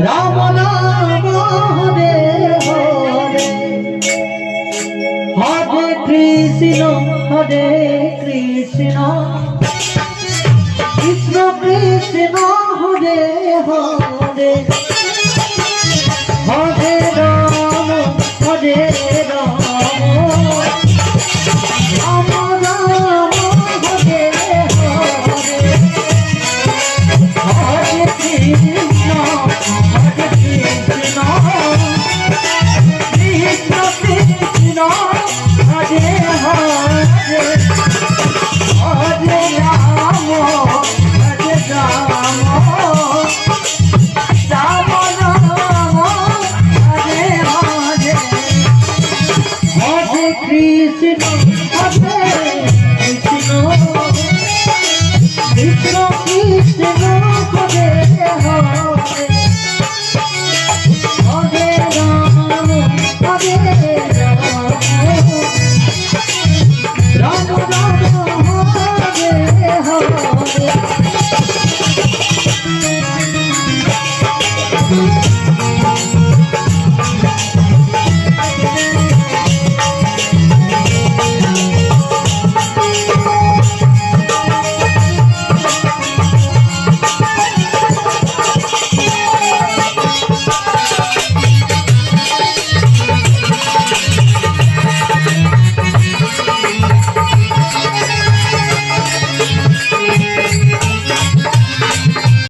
রাম নাম হরে হরে, হরে কৃষ্ণ কৃষ্ণ কৃষ্ণ হরে হরে, হরে রাম হরে রাম, রাম রাম হরে হরে, হরে কৃষ্ণ কৃষ্ণ কৃষ্ণ হরে হরে, হরে রাম হরে রাম, রাম রাম হরে হরে, হরে কৃষ্ণ কৃষ্ণ কৃষ্ণ কৃষ্ণ হরে হরে।